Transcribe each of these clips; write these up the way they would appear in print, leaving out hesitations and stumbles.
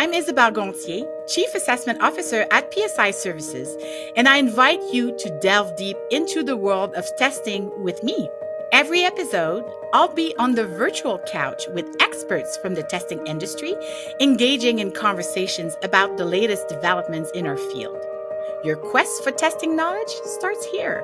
I'm Isabelle Gonthier, Chief Assessment Officer at PSI Services, and I invite you to delve deep into the world of testing with me. Every episode, I'll be on the virtual couch with experts from the testing industry, engaging in conversations about the latest developments in our field. Your quest for testing knowledge starts here.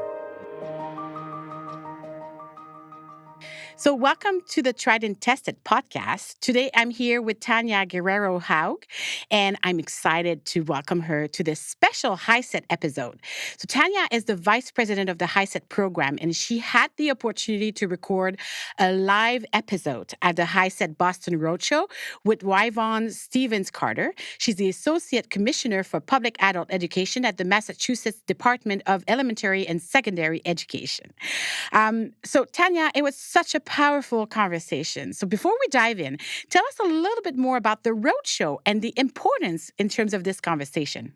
So, welcome to the Tried and Tested podcast. Today, I'm here with Tanya Guerrero Haug, and I'm excited to welcome her to this special HiSET episode. So, Tanya is the vice president of the HiSET program, and she had the opportunity to record a live episode at the HiSET Boston Roadshow with Wyvonne Stevens Carter. She's the associate commissioner for public adult education at the Massachusetts Department of Elementary and Secondary Education. So, Tanya, it was such a powerful conversation. So, before we dive in, tell us a little bit more about the roadshow and the importance in terms of this conversation.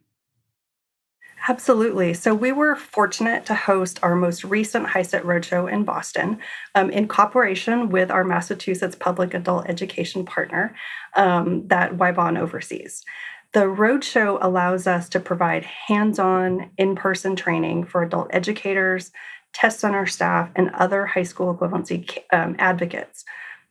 Absolutely. So we were fortunate to host our most recent HiSET Roadshow in Boston in cooperation with our Massachusetts public adult education partner that Wyvonne oversees. The roadshow allows us to provide hands-on, in-person training for adult educators, test center staff, and other high school equivalency advocates.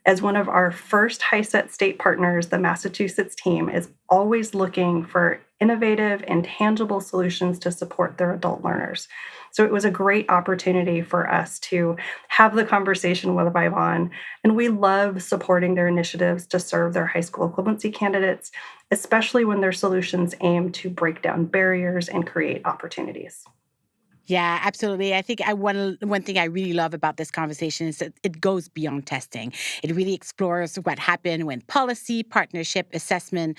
As one of our first HiSET state partners, the Massachusetts team is always looking for innovative and tangible solutions to support their adult learners. So it was a great opportunity for us to have the conversation with Wyvonne, and we love supporting their initiatives to serve their high school equivalency candidates, especially when their solutions aim to break down barriers and create opportunities. Yeah, absolutely. I think one thing I really love about this conversation is that it goes beyond testing. It really explores what happened when policy, partnership, assessment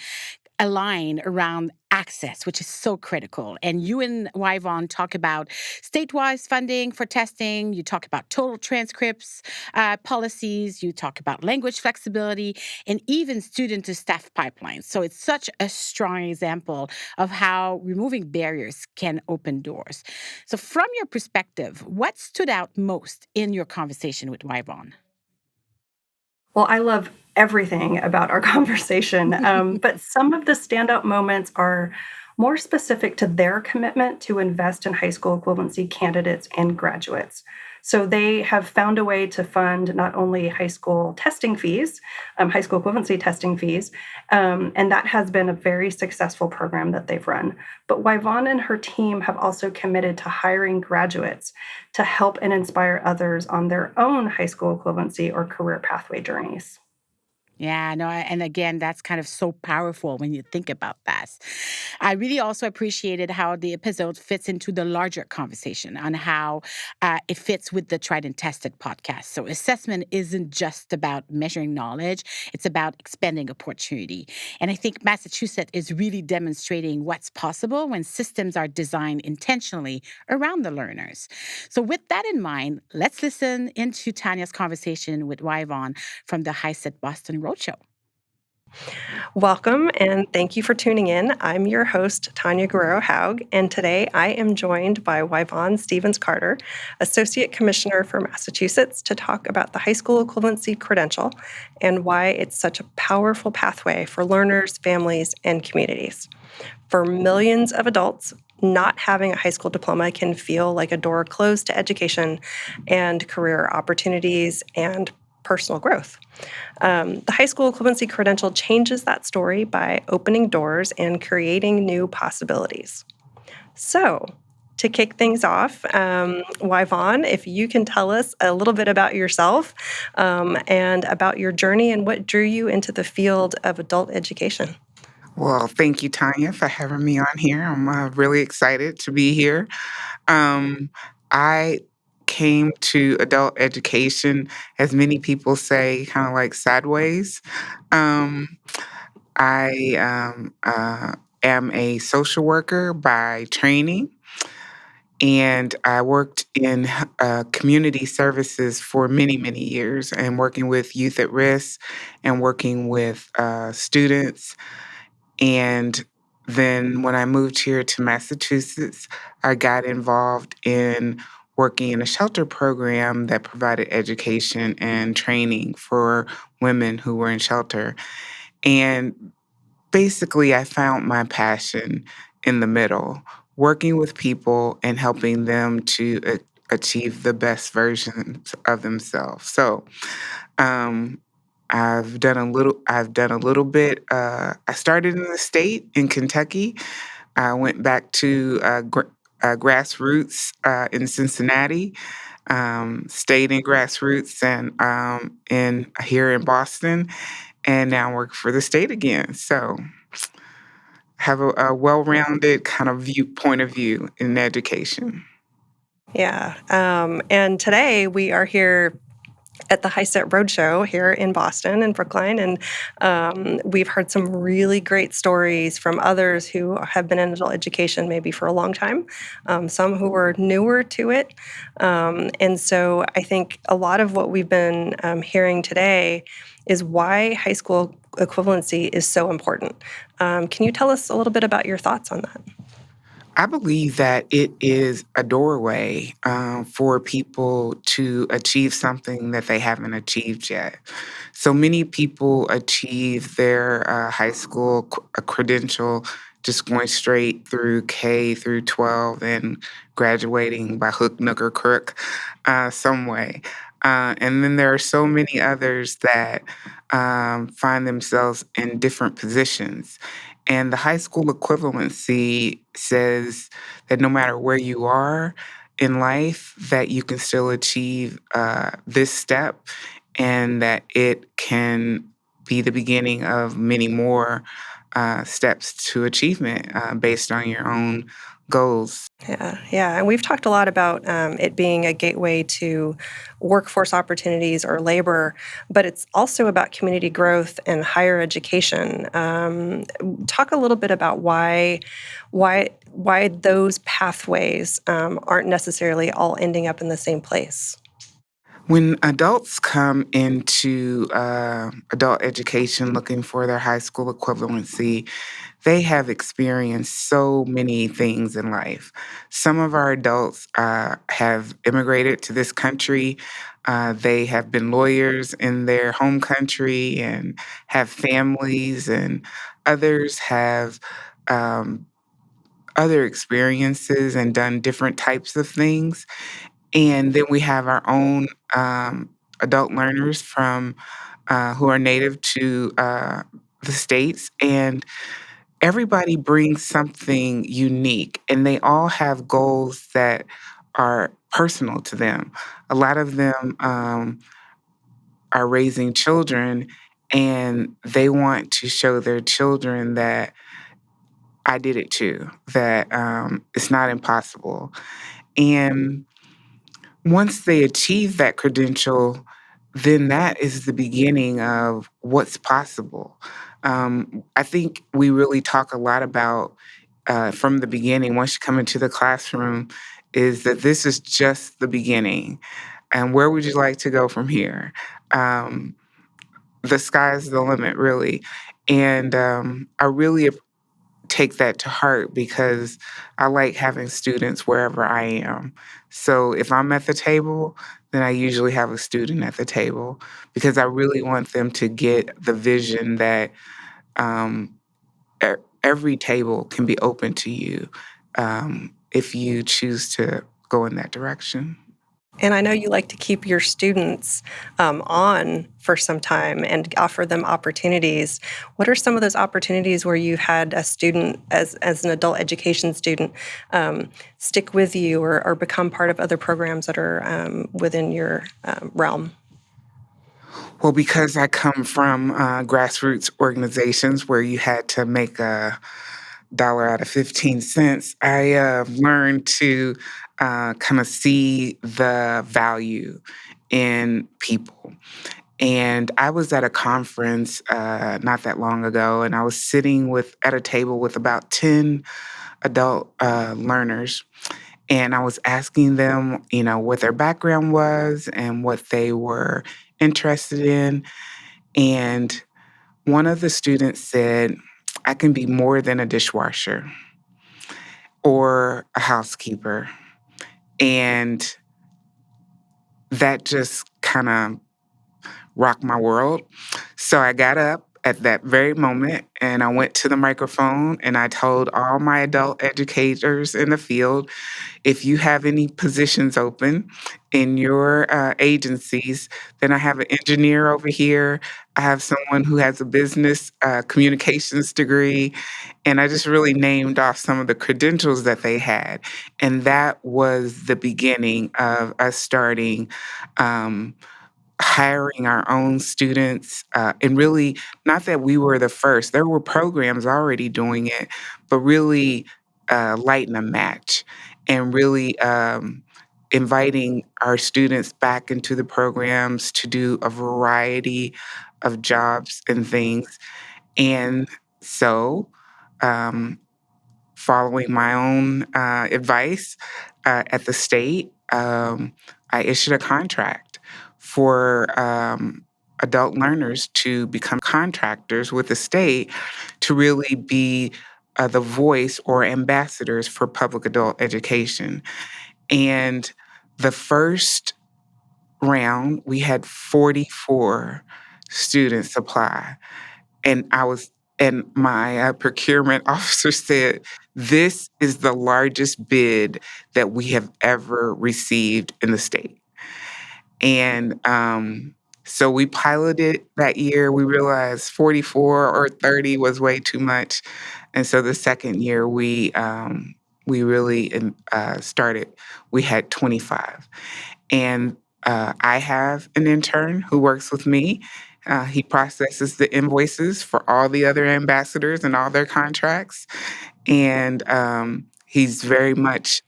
align around access, which is so critical. And you and Wyvonne talk about statewide funding for testing. You talk about total transcripts policies. You talk about language flexibility and even student to staff pipelines. So it's such a strong example of how removing barriers can open doors. So from your perspective, what stood out most in your conversation with Wyvonne? Well, I love everything about our conversation, but some of the standout moments are more specific to their commitment to invest in high school equivalency candidates and graduates. So they have found a way to fund not only high school testing fees, high school equivalency testing fees, and that has been a very successful program that they've run. But Wyvonne and her team have also committed to hiring graduates to help and inspire others on their own high school equivalency or career pathway journeys. Yeah, no, and again, that's kind of so powerful when you think about that. I really also appreciated how the episode fits into the larger conversation on how it fits with the Tried and Tested podcast. So, assessment isn't just about measuring knowledge, it's about expanding opportunity. And I think Massachusetts is really demonstrating what's possible when systems are designed intentionally around the learners. So, with that in mind, let's listen into Tanya's conversation with Wyvonne from the HiSET Boston Roadshow. Welcome and thank you for tuning in. I'm your host, Tanya Guerrero Haug, and today I am joined by Wyvonne Stevens Carter, Associate Commissioner for Massachusetts, to talk about the high school equivalency credential and why it's such a powerful pathway for learners, families, and communities. For millions of adults, not having a high school diploma can feel like a door closed to education and career opportunities and personal growth. The high school equivalency credential changes that story by opening doors and creating new possibilities. So, to kick things off, Wyvonne, if you can tell us a little bit about yourself and about your journey and what drew you into the field of adult education. Well, thank you, Tanya, for having me on here. I'm really excited to be here. I came to adult education, as many people say, kind of like sideways. Um, I am a social worker by training, and I worked in community services for many, many years, and working with youth at risk and working with students. And then when I moved here to Massachusetts, I got involved in working in a shelter program that provided education and training for women who were in shelter. And basically, I found my passion in the middle, working with people and helping them to achieve the best versions of themselves. So, um, I've done a little bit. I started in the state in Kentucky. I went back to grassroots in Cincinnati, stayed in grassroots and in here in Boston, and now work for the state again. So have a well-rounded kind of point of view in education. Yeah. And today we are here at the HiSET Roadshow here in Boston and Brookline. And we've heard some really great stories from others who have been in adult education maybe for a long time, some who are newer to it. And so I think a lot of what we've been hearing today is why high school equivalency is so important. Can you tell us a little bit about your thoughts on that? I believe that it is a doorway for people to achieve something that they haven't achieved yet. So many people achieve their high school credential just going straight through K through 12 and graduating by hook, nook, or crook some way. And then there are so many others that find themselves in different positions. And the high school equivalency says that no matter where you are in life, that you can still achieve this step and that it can be the beginning of many more steps to achievement based on your own goals. Yeah. And we've talked a lot about it being a gateway to workforce opportunities or labor, but it's also about community growth and higher education. Talk a little bit about why those pathways aren't necessarily all ending up in the same place. When adults come into adult education looking for their high school equivalency, they have experienced so many things in life. Some of our adults have immigrated to this country. They have been lawyers in their home country and have families, and others have um, other experiences and done different types of things. And then we have our own adult learners from who are native to the states, and everybody brings something unique, and they all have goals that are personal to them. A lot of them are raising children, and they want to show their children that I did it too, that it's not impossible. And once they achieve that credential, then that is the beginning of what's possible. I think we really talk a lot about from the beginning, once you come into the classroom, is that this is just the beginning. And where would you like to go from here? Um, the sky's the limit, really. And I really take that to heart because I like having students wherever I am. So if I'm at the table, then I usually have a student at the table because I really want them to get the vision that um, every table can be open to you if you choose to go in that direction. And I know you like to keep your students on for some time and offer them opportunities. What are some of those opportunities where you've had a student, as an adult education student, stick with you or become part of other programs that are within your realm? Well, because I come from grassroots organizations where you had to make a dollar out of 15 cents, I learned to kind of see the value in people. And I was at a conference not that long ago, and I was sitting at a table with about 10 adult learners. And I was asking them, what their background was and what they were interested in. And one of the students said, I can be more than a dishwasher or a housekeeper. And that just kind of rocked my world. So I got up at that very moment, and I went to the microphone and I told all my adult educators in the field, if you have any positions open in your agencies, then I have an engineer over here. I have someone who has a business communications degree. And I just really named off some of the credentials that they had. And that was the beginning of us starting um, hiring our own students. And really, not that we were the first, there were programs already doing it, but really lighting a match and really inviting our students back into the programs to do a variety of jobs and things. And so, um, following my own advice at the state, I issued a contract for adult learners to become contractors with the state to really be the voice or ambassadors for public adult education. And the first round, we had 44 students apply. And my procurement officer said, "This is the largest bid that we have ever received in the state." And so we piloted that year. We realized 44 or 30 was way too much, and so the second year we really started. We had 25, and I have an intern who works with me. He processes the invoices for all the other ambassadors and all their contracts. And he's very much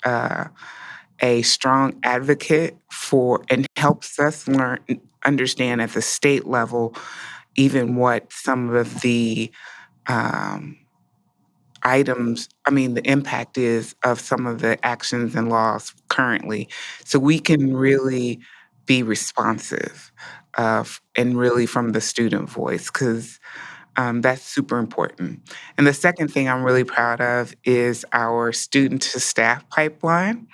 a strong advocate for and helps us understand at the state level, even what some of the um, the impact is of some of the actions and laws currently. So we can really be responsive and really from the student voice, because that's super important. And the second thing I'm really proud of is our student to staff pipeline.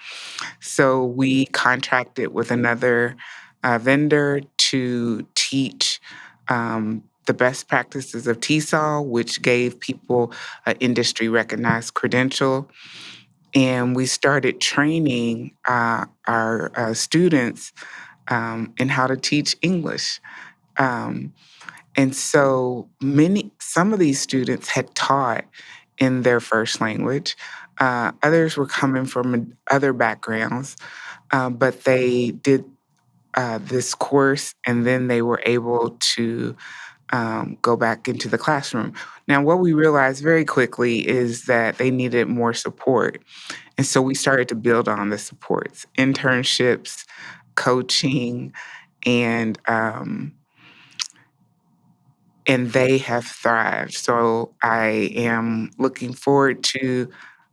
So we contracted with another vendor to teach the best practices of TESOL, which gave people an industry recognized credential. And we started training our students in how to teach English. Um, and so some of these students had taught in their first language. Others were coming from other backgrounds, but they did this course and then they were able to go back into the classroom. Now, what we realized very quickly is that they needed more support. And so we started to build on the supports, internships, coaching, and they have thrived. So I am looking forward to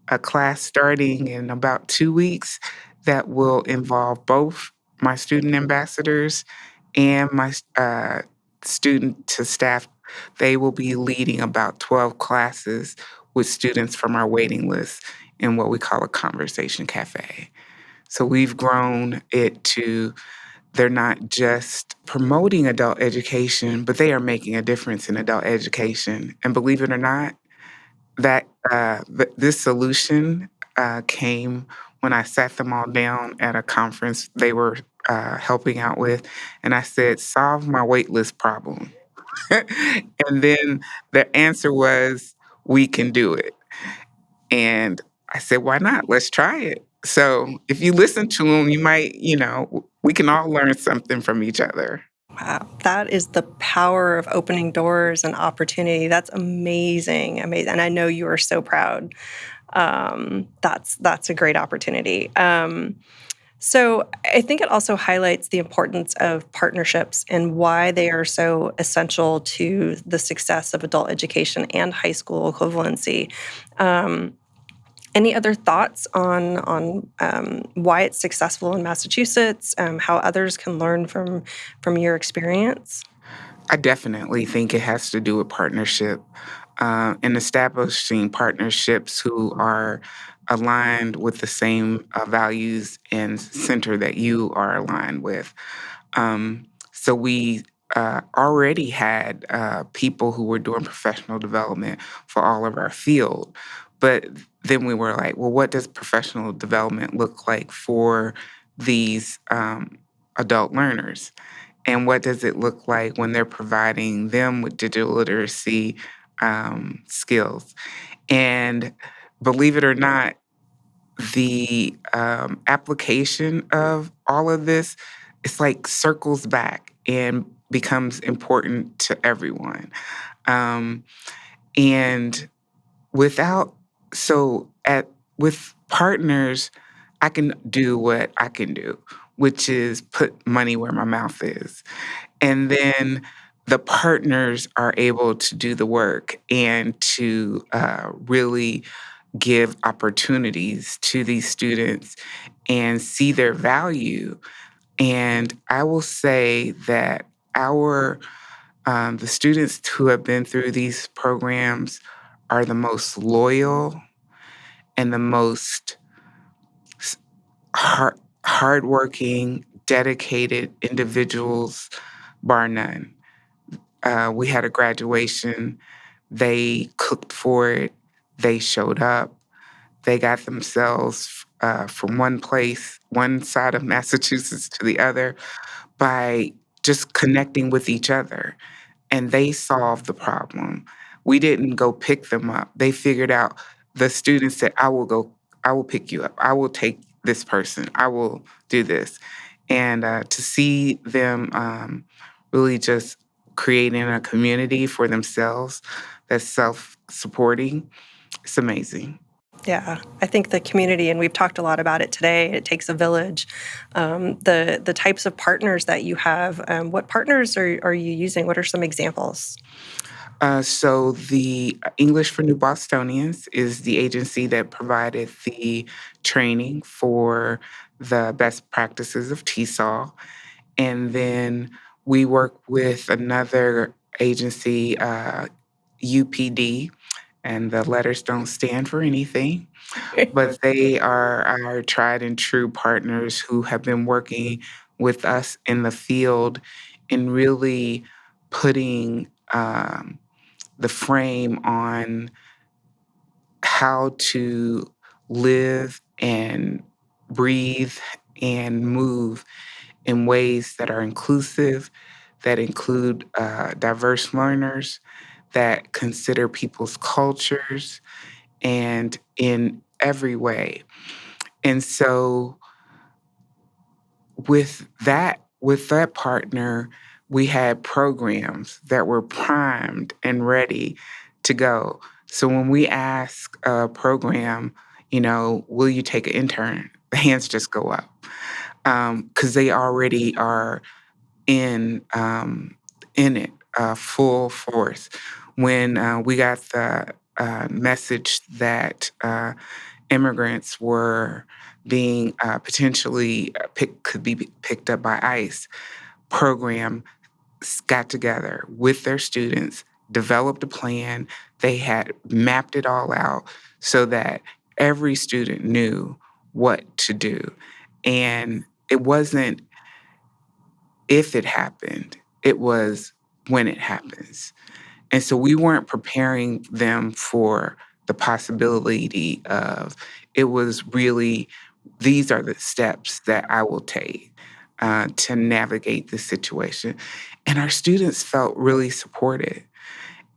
a class starting in about 2 weeks that will involve both my student ambassadors and my student to staff. They will be leading about 12 classes with students from our waiting list in what we call a conversation cafe. So we've grown it to, they're not just promoting adult education, but they are making a difference in adult education. And believe it or not, that this solution came when I sat them all down at a conference they were helping out with, and I said, "Solve my wait list problem." And then the answer was, "We can do it." And I said, "Why not? Let's try it." So if you listen to them, you might, we can all learn something from each other. Wow, that is the power of opening doors and opportunity. That's amazing, amazing. And I know you are so proud. That's a great opportunity. So I think it also highlights the importance of partnerships and why they are so essential to the success of adult education and high school equivalency. Any other thoughts on why it's successful in Massachusetts? How others can learn from your experience? I definitely think it has to do with partnership and establishing partnerships who are aligned with the same values and center that you are aligned with. So we already had people who were doing professional development for all of our field. But then we were like, well, what does professional development look like for these adult learners? And what does it look like when they're providing them with digital literacy skills? And believe it or not, the application of all of this, it's like circles back and becomes important to everyone. Um, and without, so at with partners, I can do what I can do, which is put money where my mouth is. And then the partners are able to do the work and to really give opportunities to these students and see their value. And I will say that our the students who have been through these programs are the most loyal and the most s- hardworking, dedicated individuals, bar none. We had a graduation. They cooked for it. They showed up. They got themselves from one place, one side of Massachusetts to the other by just connecting with each other. And they solved the problem. We didn't go pick them up. They figured out, the students said, I will pick you up. I will take this person. I will do this. And to see them really just creating a community for themselves that's self-supporting, it's amazing. Yeah, I think the community, and we've talked a lot about it today, it takes a village. The types of partners that you have, what partners are you using? What are some examples? So the English for New Bostonians is the agency that provided the training for the best practices of TESOL. And then we work with another agency, UPD, and the letters don't stand for anything, but they are our tried and true partners who have been working with us in the field in really putting the frame on how to live and breathe and move in ways that are inclusive, that include diverse learners, that consider people's cultures, and in every way. And so with that partner, we had programs that were primed and ready to go. So when we ask a program, will you take an intern? The hands just go up because they already are in it full force. When we got the message that immigrants were being potentially could be picked up by ICE, program got together with their students, developed a plan. They had mapped it all out so that every student knew what to do. And it wasn't if it happened, it was when it happens. And so we weren't preparing them for the possibility of, it was really, these are the steps that I will take to navigate this situation. And our students felt really supported.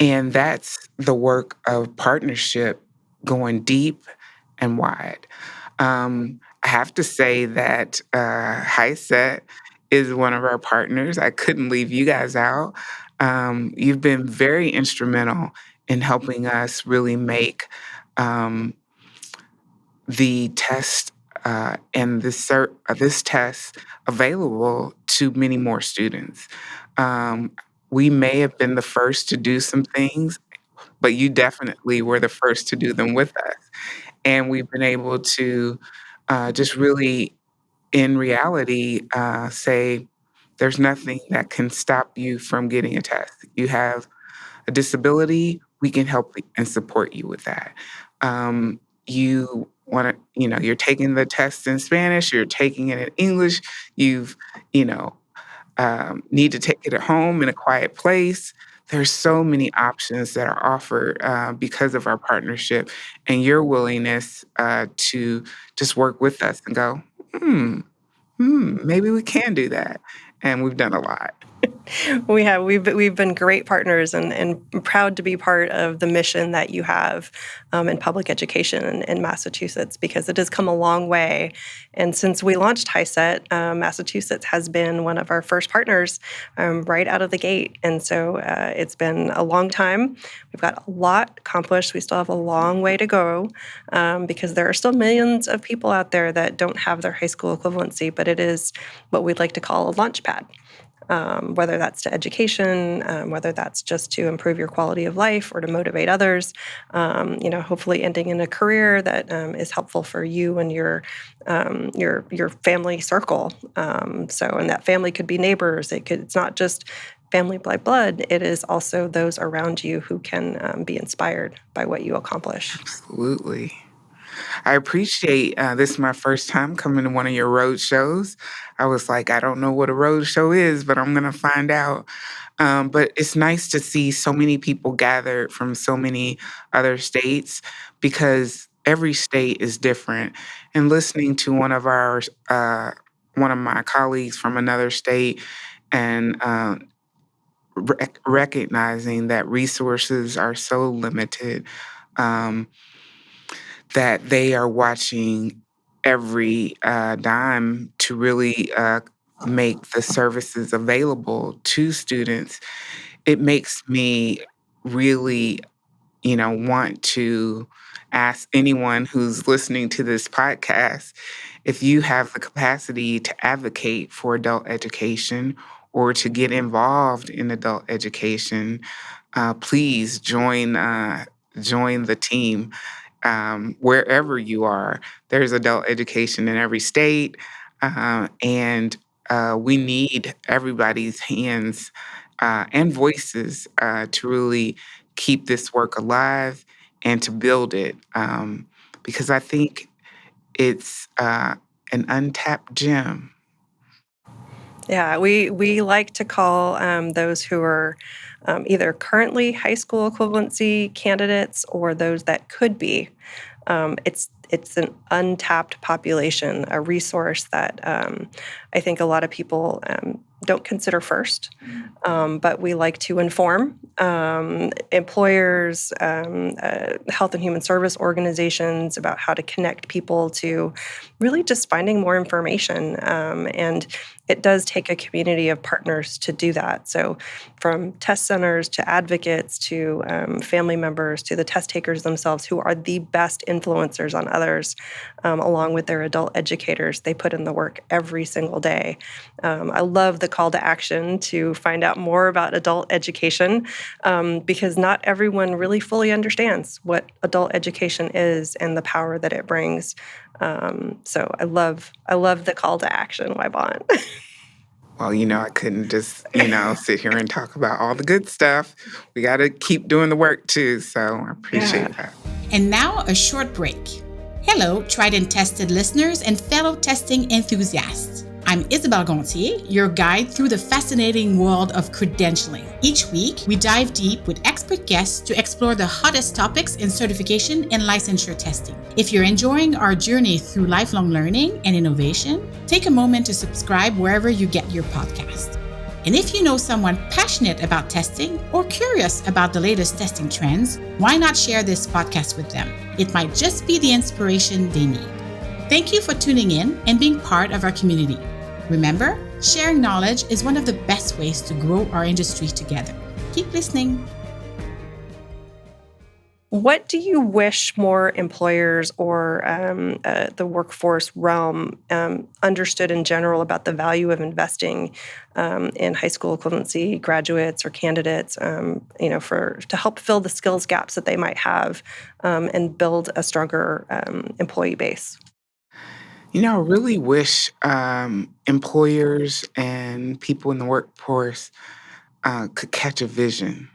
And that's the work of partnership, going deep and wide. I have to say that HiSET is one of our partners. I couldn't leave you guys out. You've been very instrumental in helping us really make um, the test and this test available to many more students. Um, we may have been the first to do some things, but you definitely were the first to do them with us. And we've been able to just really, in reality, say there's nothing that can stop you from getting a test. You have a disability, we can help and support you with that. You want to, you're taking the test in Spanish, you're taking it in English, you've, you know, need to take it at home in a quiet place. There's so many options that are offered because of our partnership and your willingness to just work with us and go, maybe we can do that. And we've done a lot. We've been great partners and proud to be part of the mission that you have in public education in Massachusetts, because it has come a long way. And since we launched HiSET, Massachusetts has been one of our first partners right out of the gate. And so it's been a long time. We've got a lot accomplished. We still have a long way to go because there are still millions of people out there that don't have their high school equivalency, but it is what we'd like to call a launch pad. Whether that's to education, whether that's just to improve your quality of life or to motivate others, hopefully ending in a career that is helpful for you and your family circle. And that family could be neighbors. It's not just family by blood. It is also those around you who can be inspired by what you accomplish. Absolutely. I appreciate this is my first time coming to one of your road shows. I was like, I don't know what a road show is, but I'm going to find out. But it's nice to see so many people gathered from so many other states because every state is different. And listening to one of my colleagues from another state and recognizing that resources are so limited. That they are watching every dime to really make the services available to students. It makes me really, want to ask anyone who's listening to this podcast if you have the capacity to advocate for adult education or to get involved in adult education. Please join the team. Wherever you are, there's adult education in every state, and we need everybody's hands and voices to really keep this work alive and to build it, because I think it's an untapped gem. Yeah, we like to call those who are either currently high school equivalency candidates or those that could be. It's an untapped population, a resource that I think a lot of people don't consider first, but we like to inform employers, health and human service organizations about how to connect people to really just finding more information. And it does take a community of partners to do that. So from test centers to advocates to family members to the test takers themselves, who are the best influencers on others, along with their adult educators, they put in the work every single day. I love the call to action to find out more about adult education because not everyone really fully understands what adult education is and the power that it brings. So I love the call to action, Wyvonne. Well, I couldn't just, sit here and talk about all the good stuff. We got to keep doing the work too. So I appreciate that. And now a short break. Hello, tried and tested listeners and fellow testing enthusiasts. I'm Isabelle Gonthier, your guide through the fascinating world of credentialing. Each week, we dive deep with expert guests to explore the hottest topics in certification and licensure testing. If you're enjoying our journey through lifelong learning and innovation, take a moment to subscribe wherever you get your podcast. And if you know someone passionate about testing or curious about the latest testing trends, why not share this podcast with them? It might just be the inspiration they need. Thank you for tuning in and being part of our community. Remember, sharing knowledge is one of the best ways to grow our industry together. Keep listening. What do you wish more employers or the workforce realm understood in general about the value of investing in high school equivalency graduates or candidates, to help fill the skills gaps that they might have and build a stronger employee base? I really wish employers and people in the workforce could catch a vision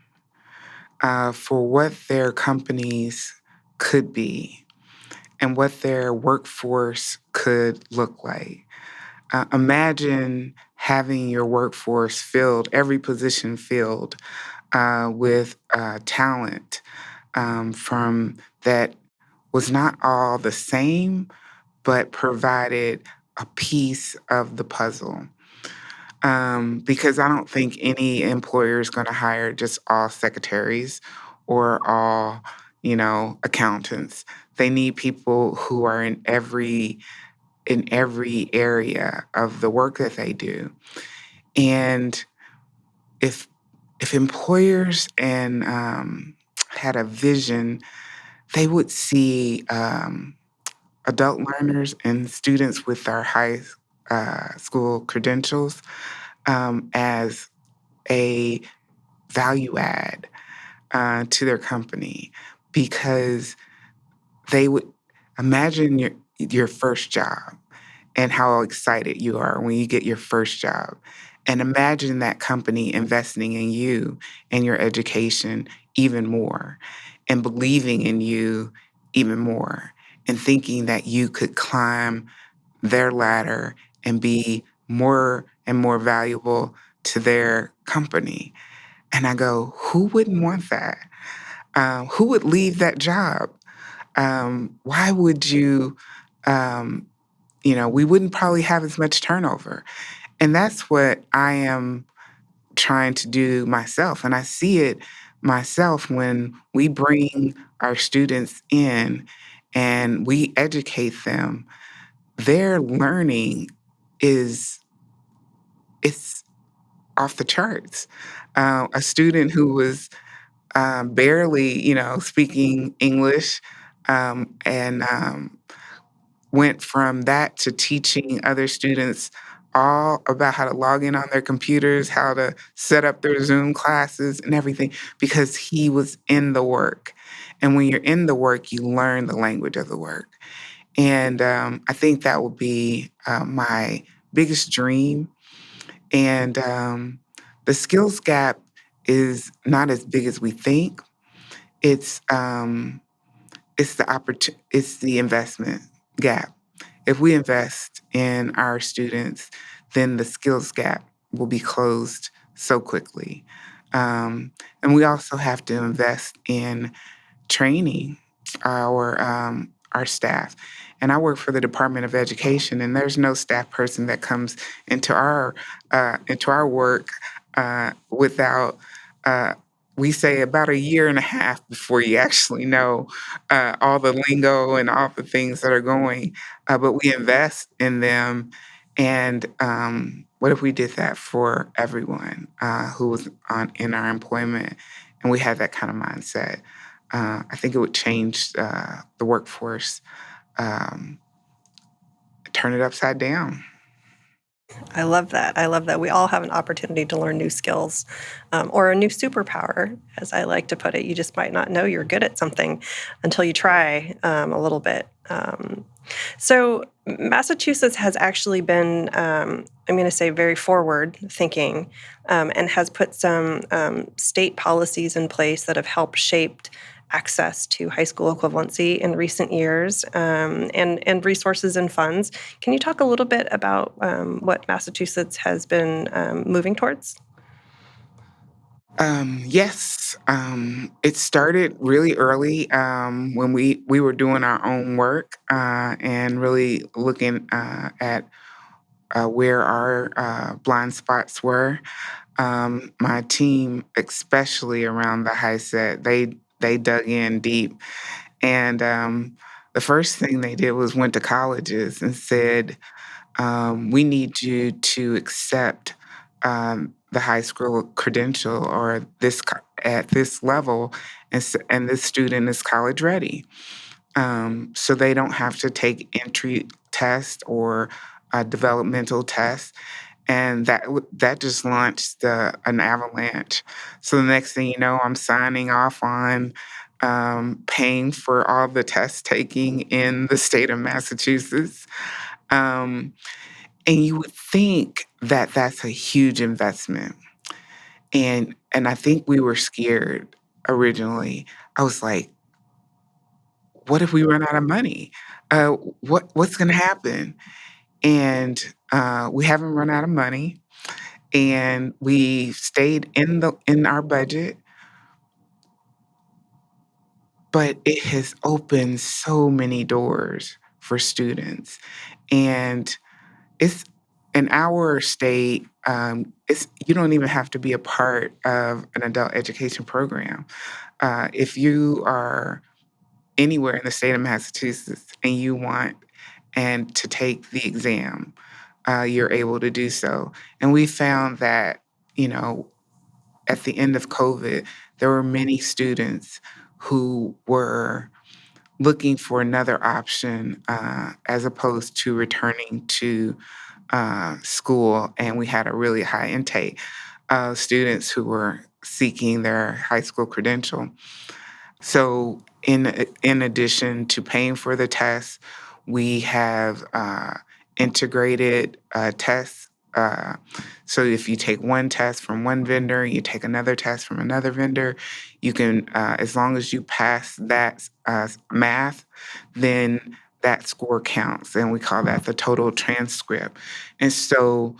for what their companies could be and what their workforce could look like. Imagine having your workforce filled, every position filled with talent from that was not all the same, but provided a piece of the puzzle. Because I don't think any employer is going to hire just all secretaries or all, accountants. They need people who are in every area of the work that they do. And if employers and had a vision, they would see adult learners and students with our high school credentials as a value add to their company, because they would imagine your first job and how excited you are when you get your first job. And imagine that company investing in you and your education even more, and believing in you even more, and thinking that you could climb their ladder and be more and more valuable to their company. And I go, who wouldn't want that? Who would leave that job? Why would you? We wouldn't probably have as much turnover. And that's what I am trying to do myself. And I see it myself when we bring our students in and we educate them. Their learning it's off the charts. A student who was barely, speaking English, and went from that to teaching other students all about how to log in on their computers, how to set up their Zoom classes and everything, because he was in the work. And when you're in the work, you learn the language of the work. And I think that will be my biggest dream. And the skills gap is not as big as we think. It's it's the investment gap. If we invest in our students, then the skills gap will be closed so quickly. And we also have to invest in training our staff. And I work for the Department of Education, and there's no staff person that comes into our work without we say about a year and a half before you actually know all the lingo and all the things that are going. But we invest in them. And what if we did that for everyone who was in our employment, and we had that kind of mindset? I think it would change the workforce, turn it upside down. I love that. I love that we all have an opportunity to learn new skills, or a new superpower, as I like to put it. You just might not know you're good at something until you try a little bit. So Massachusetts has actually been, I'm going to say, very forward thinking, and has put some state policies in place that have helped shaped access to high school equivalency in recent years, and resources and funds. Can you talk a little bit about what Massachusetts has been moving towards? Yes, it started really early when we were doing our own work and really looking at where our blind spots were. My team, especially around the HiSET, they dug in deep, and the first thing they did was went to colleges and said, we need you to accept the high school credential or at this level, and this student is college ready. So they don't have to take entry test or a developmental test. And that just launched an avalanche. So the next thing you know, I'm signing off on paying for all the test taking in the state of Massachusetts. Um, and you would think that that's a huge investment. And I think we were scared originally. I was like, what if we run out of money? What's going to happen? And we haven't run out of money, and we stayed in our budget, but it has opened so many doors for students. And it's in our state, it's you don't even have to be a part of an adult education program. If you are anywhere in the state of Massachusetts and you want and to take the exam, you're able to do so. And we found that, you know, at the end of COVID, there were many students who were looking for another option as opposed to returning to school. And we had a really high intake of students who were seeking their high school credential. So, in addition to paying for the tests, we have integrated tests. So, if you take one test from one vendor, you take another test from another vendor, you can, as long as you pass that math, then that score counts, and we call that the total transcript. And so,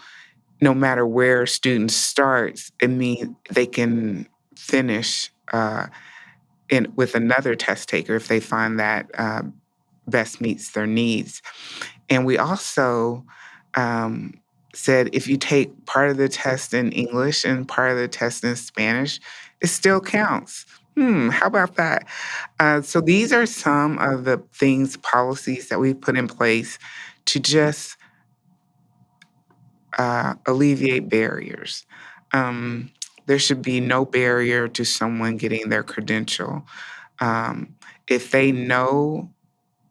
no matter where a student starts, it means they can finish. With another test taker if they find that best meets their needs. And we also said if you take part of the test in English and part of the test in Spanish, it still counts. How about that? So these are some of the policies that we've put in place to just alleviate barriers. There should be no barrier to someone getting their credential. If they know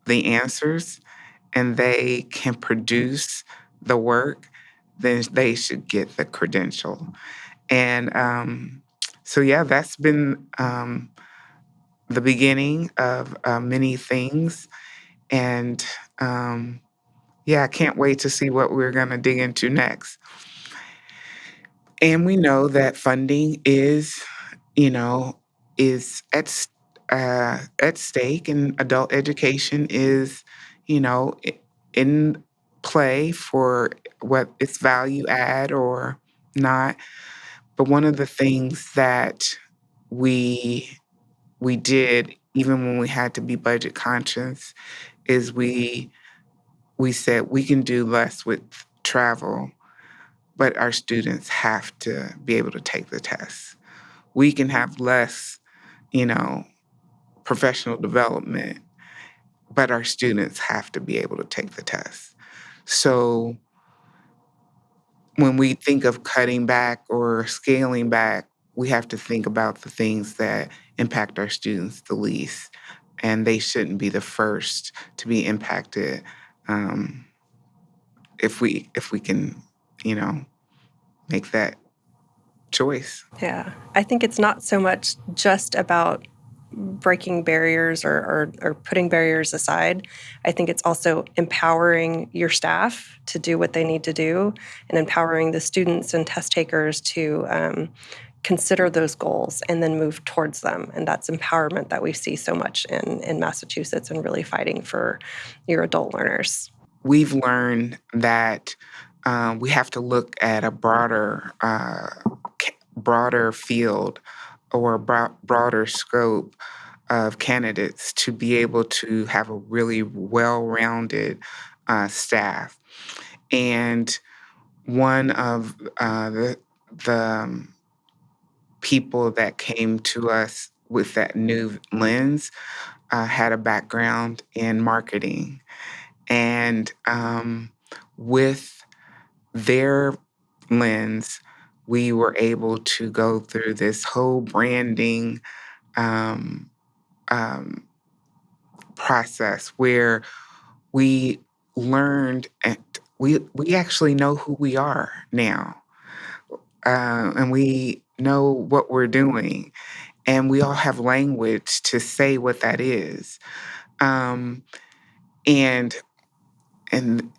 the answers and they can produce the work, then they should get the credential. And so, yeah, that's been the beginning of many things. And yeah, I can't wait to see what we're going to dig into next. And we know that funding is, you know, is at stake, and adult education is, in play for what its value add or not. But one of the things that we we did, even when we had to be budget conscious, is we said we can do less with travel, but our students have to be able to take the test. We can have less, you know, professional development, but our students have to be able to take the test. So when we think of cutting back or scaling back, we have to think about the things that impact our students the least, and they shouldn't be the first to be impacted. If we can, make that choice. Yeah, I think it's not so much just about breaking barriers or putting barriers aside. I think it's also empowering your staff to do what they need to do and empowering the students and test takers to consider those goals and then move towards them. And that's empowerment that we see so much in Massachusetts and really fighting for your adult learners. We've learned that we have to look at a broader field or broader scope of candidates to be able to have a really well-rounded staff. And one of the people that came to us with that new lens had a background in marketing. And with their lens, we were able to go through this whole branding process where we learned and we actually know who we are now, and we know what we're doing, and we all have language to say what that is, and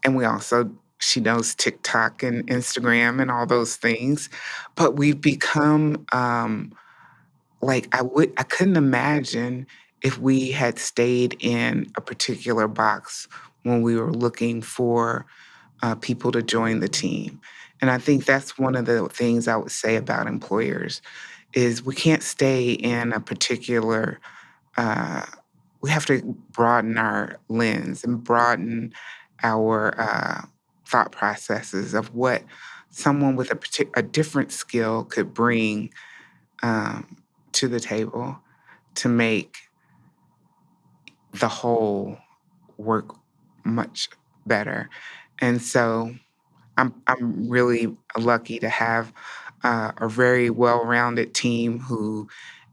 we also she knows TikTok and Instagram and all those things, but we've become I couldn't imagine if we had stayed in a particular box when we were looking for people to join the team. And I think that's one of the things I would say about employers is we can't stay in a particular, we have to broaden our lens and broaden our thought processes of what someone with a different skill could bring to the table to make the whole work much better. And so I'm really lucky to have a very well-rounded team who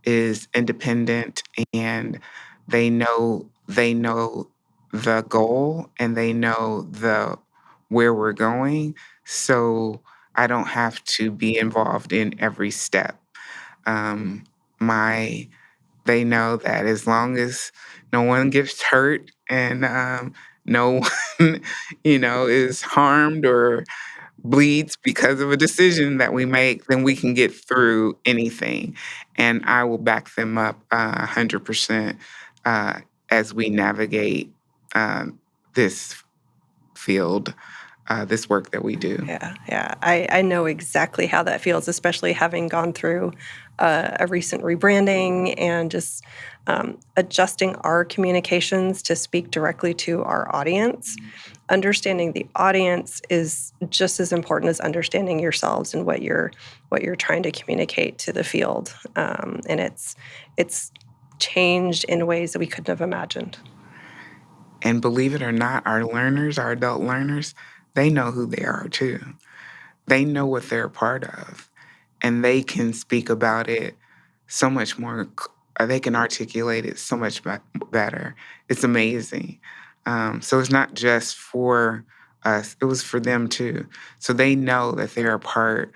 is independent, and they know the goal, and they know the where we're going. So I don't have to be involved in every step. Um, my They know that as long as no one gets hurt and no one, is harmed or bleeds because of a decision that we make, then we can get through anything. And I will back them up 100% as we navigate this field, this work that we do. Yeah. I know exactly how that feels, especially having gone through a recent rebranding and just adjusting our communications to speak directly to our audience. Understanding the audience is just as important as understanding yourselves and what you're trying to communicate to the field. And it's changed in ways that we couldn't have imagined. And believe it or not, our learners, our adult learners, they know who they are too. They know what they're a part of, and they can speak about it so much more. They can articulate it so much better. It's amazing. So it's not just for us, it was for them too. So they know that they're a part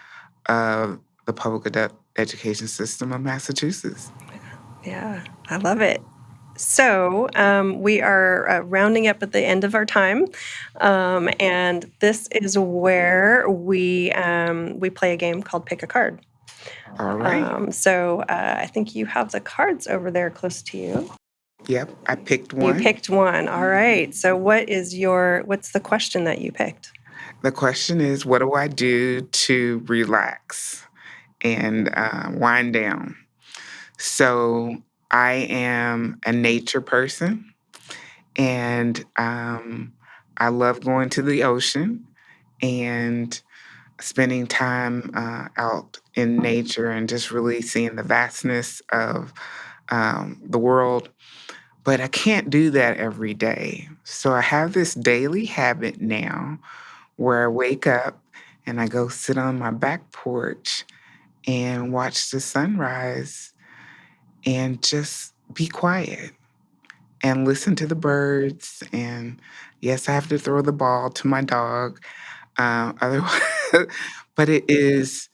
of the public education system of Massachusetts. Yeah, I love it. So we are rounding up at the end of our time, and this is where we play a game called Pick a Card. All right. So I think you have the cards over there close to you. Yep, I picked You one. picked one. All right. So what's the question that you picked? The question is, what do I do to relax and wind down? So I am a nature person, and I love going to the ocean and spending time out in nature and just really seeing the vastness of the world. But I can't do that every day. So I have this daily habit now where I wake up and I go sit on my back porch and watch the sunrise and just be quiet and listen to the birds. And yes, I have to throw the ball to my dog. Otherwise, but it is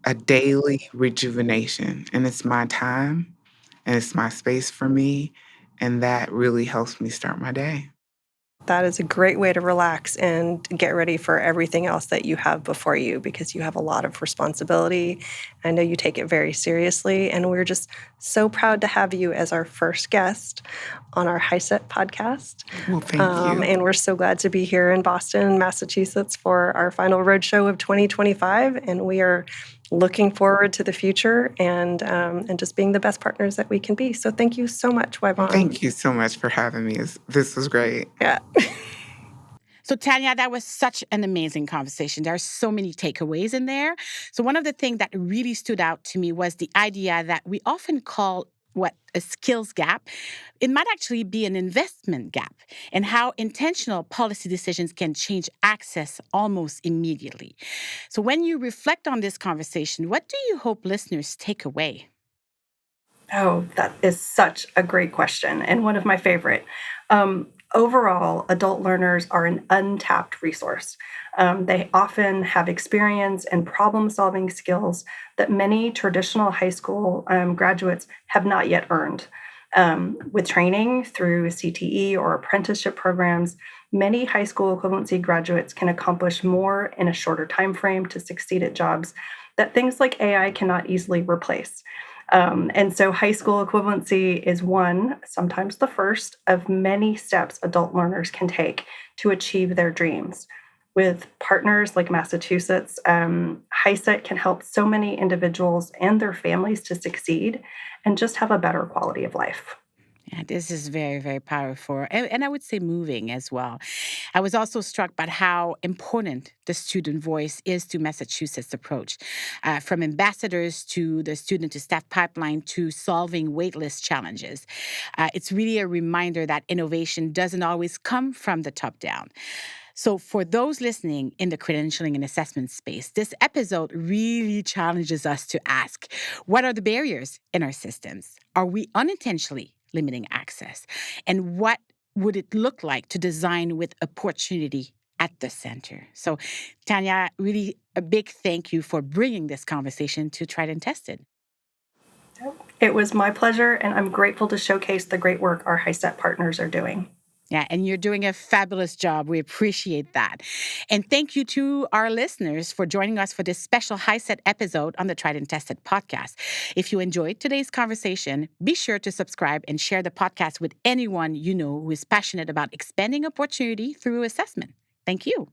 a daily rejuvenation, and it's my time and it's my space for me. And that really helps me start my day. That is a great way to relax and get ready for everything else that you have before you, because you have a lot of responsibility. I know you take it very seriously, and we're just so proud to have you as our first guest on our HiSET podcast. Well, thank you. And we're so glad to be here in Boston, Massachusetts for our final roadshow of 2025, and we are looking forward to the future and just being the best partners that we can be. So thank you so much, Wyvonne. Thank you so much for having me. This was great. Yeah. So, Tanya, that was such an amazing conversation. There are so many takeaways in there. So, one of the things that really stood out to me was the idea that we often call what a skills gap, it might actually be an investment gap, and how intentional policy decisions can change access almost immediately. So, when you reflect on this conversation, what do you hope listeners take away? Oh, that is such a great question, and one of my favorite. Overall, adult learners are an untapped resource. They often have experience and problem-solving skills that many traditional high school graduates have not yet earned. With training through CTE or apprenticeship programs, many high school equivalency graduates can accomplish more in a shorter time frame to succeed at jobs that things like AI cannot easily replace. And so high school equivalency is one, sometimes the first, of many steps adult learners can take to achieve their dreams. With partners like Massachusetts, HiSET can help so many individuals and their families to succeed and just have a better quality of life. Yeah, this is very, very powerful. And I would say moving as well. I was also struck by how important the student voice is to Massachusetts' approach, from ambassadors to the student to staff pipeline to solving waitlist challenges. It's really a reminder that innovation doesn't always come from the top down. So, for those listening in the credentialing and assessment space, this episode really challenges us to ask, what are the barriers in our systems? Are we unintentionally limiting access? And what would it look like to design with opportunity at the center? So, Tanya, really a big thank you for bringing this conversation to Tried and Tested. It was my pleasure, and I'm grateful to showcase the great work our HiSET partners are doing. Yeah, and you're doing a fabulous job. We appreciate that. And thank you to our listeners for joining us for this special HiSET episode on the Tried and Tested podcast. If you enjoyed today's conversation, be sure to subscribe and share the podcast with anyone you know who is passionate about expanding opportunity through assessment. Thank you.